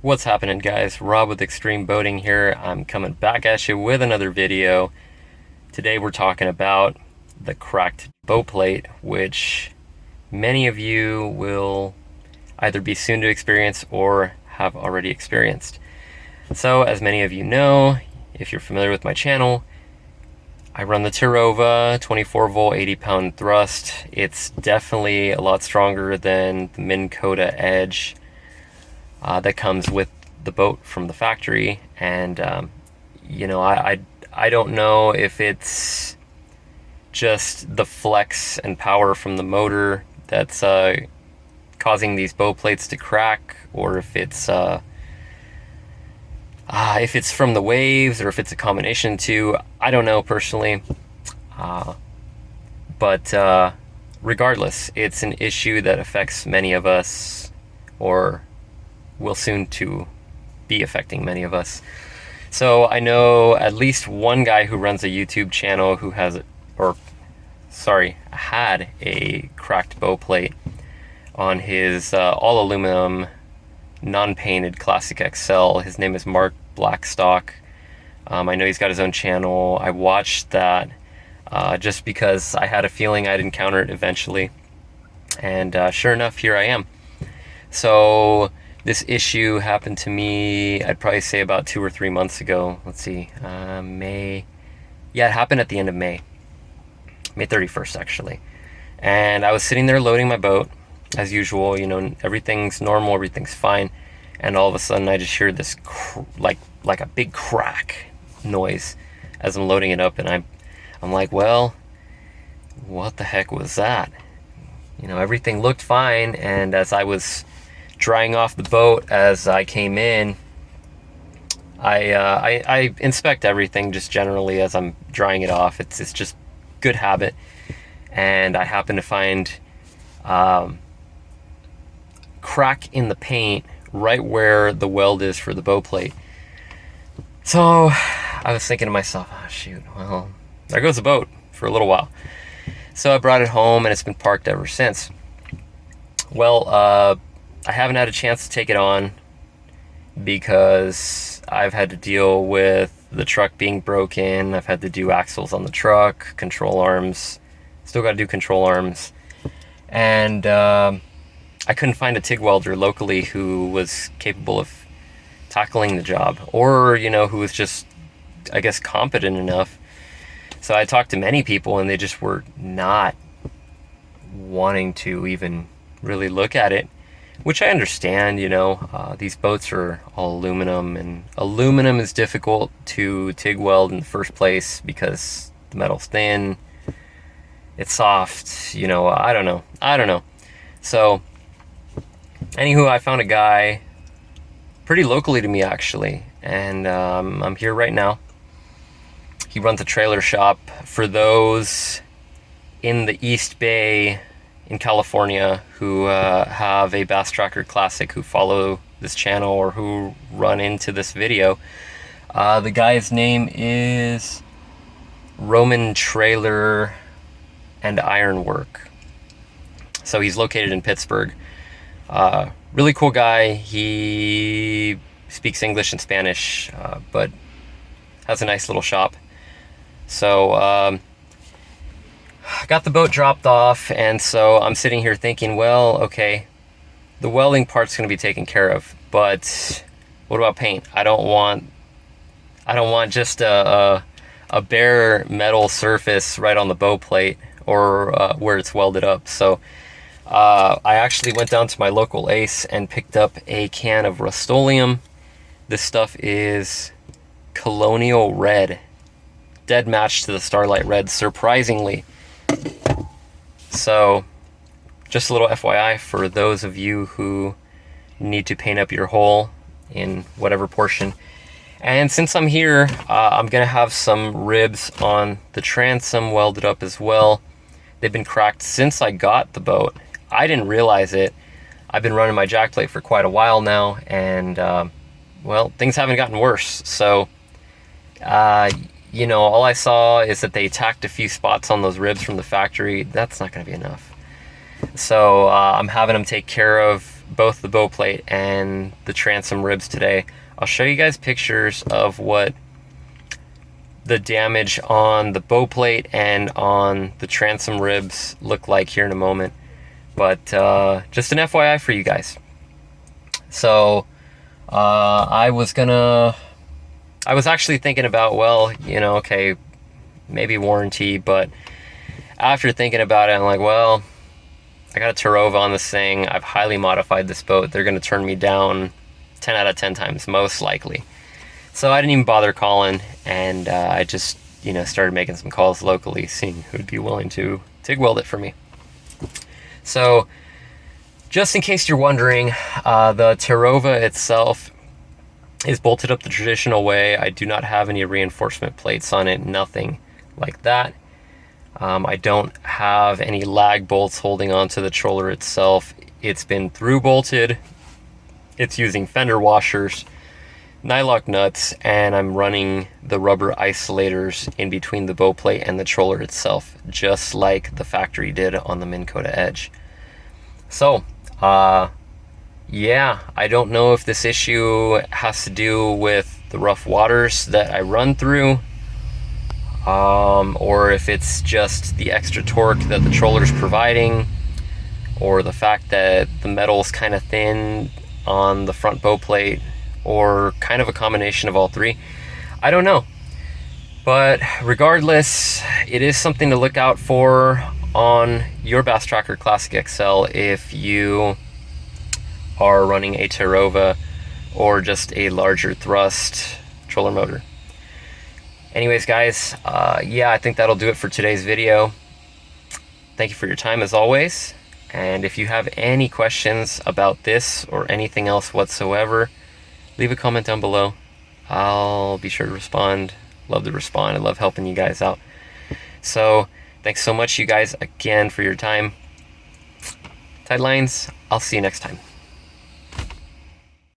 What's happening, guys? Rob with Extreme Boating here. I'm coming back at you with another video. Today we're talking about the cracked boat plate, which many of you will either be soon to experience or have already experienced. So, as many of you know, if you're familiar with my channel, I run the Terova 24 volt 80-pound thrust. It's definitely a lot stronger than the Minn Kota Edge that comes with the boat from the factory. And I don't know if it's just the flex and power from the motor that's causing these boat plates to crack, or if it's from the waves, or if it's a combination of two. I don't know personally, but regardless, it's an issue that affects many of us, or will soon to be affecting many of us. So I know at least one guy who runs a YouTube channel who had a cracked bow plate on his all aluminum non-painted Classic XL. His name is Mark Blackstock. I know he's got his own channel. I watched that just because I had a feeling I'd encounter it eventually, and sure enough, here I am. So this issue happened to me, I'd probably say about 2 or 3 months ago. Let's see, May. Yeah, it happened at the end of May 31st actually. And I was sitting there loading my boat as usual. You know, everything's normal, everything's fine, and all of a sudden I just hear this like a big crack noise as I'm loading it up, and I'm like, well, what the heck was that? You know, everything looked fine, and as I was drying off the boat as I came in, I inspect everything just generally as I'm drying it off. It's just good habit, and I happen to find crack in the paint right where the weld is for the bow plate. So I was thinking to myself, oh shoot, well, there goes the boat for a little while. So I brought it home, and it's been parked ever since. Well, I haven't had a chance to take it on because I've had to deal with the truck being broken. I've had to do axles on the truck, control arms, still got to do control arms, and I couldn't find a TIG welder locally who was capable of tackling the job, or who was just, I guess, competent enough. So I talked to many people, and they just were not wanting to even really look at it, which I understand. These boats are all aluminum, and aluminum is difficult to TIG weld in the first place because the metal's thin, it's soft. I don't know. So anywho, I found a guy pretty locally to me actually, and I'm here right now. He runs a trailer shop. For those in the East Bay in California who have a Bass Tracker Classic, who follow this channel or who run into this video, the guy's name is Roman Trailer and Ironwork. So he's located in Pittsburgh. Really cool guy. He speaks English and Spanish, but has a nice little shop. So I got the boat dropped off, and so I'm sitting here thinking, well, okay, the welding part's going to be taken care of, but what about paint? I don't want just a bare metal surface right on the bow plate, or where it's welded up. So I actually went down to my local Ace and picked up a can of Rust-Oleum. This stuff is Colonial Red, dead match to the Starlite Red, surprisingly. So just a little FYI for those of you who need to paint up your hull in whatever portion. And since I'm here, I'm gonna have some ribs on the transom welded up as well. They've been cracked since I got the boat. I didn't realize it. I've been running my jack plate for quite a while now, and well, things haven't gotten worse. So all I saw is that they tacked a few spots on those ribs from the factory. That's not going to be enough. So I'm having them take care of both the bow plate and the transom ribs today. I'll show you guys pictures of what the damage on the bow plate and on the transom ribs look like here in a moment. But just an FYI for you guys. So I was actually thinking about, well, you know, okay, maybe warranty, but after thinking about it, I'm like, well, I got a Terova on this thing. I've highly modified this boat. They're going to turn me down 10 out of 10 times, most likely. So I didn't even bother calling, and I just, you know, started making some calls locally, seeing who'd be willing to TIG weld it for me. So just in case you're wondering, the Terova itself is bolted up the traditional way. I do not have any reinforcement plates on it, nothing like that. I don't have any lag bolts holding onto the troller itself. It's been through bolted. It's using fender washers, nylock nuts, and I'm running the rubber isolators in between the bow plate and the troller itself, just like the factory did on the Minn Kota Edge. So, yeah, I don't know if this issue has to do with the rough waters that I run through, or if it's just the extra torque that the troller's providing, or the fact that the metal's kind of thin on the front bow plate, or kind of a combination of all three. I don't know. But regardless, it is something to look out for on your Bass Tracker Classic XL if you are running a Terova or just a larger thrust troller motor. Anyways, guys, yeah, I think that'll do it for today's video. Thank you for your time as always. And if you have any questions about this or anything else whatsoever, leave a comment down below. I'll be sure to respond. Love to respond. I love helping you guys out. So thanks so much, you guys, again, for your time. Tight lines. I'll see you next time.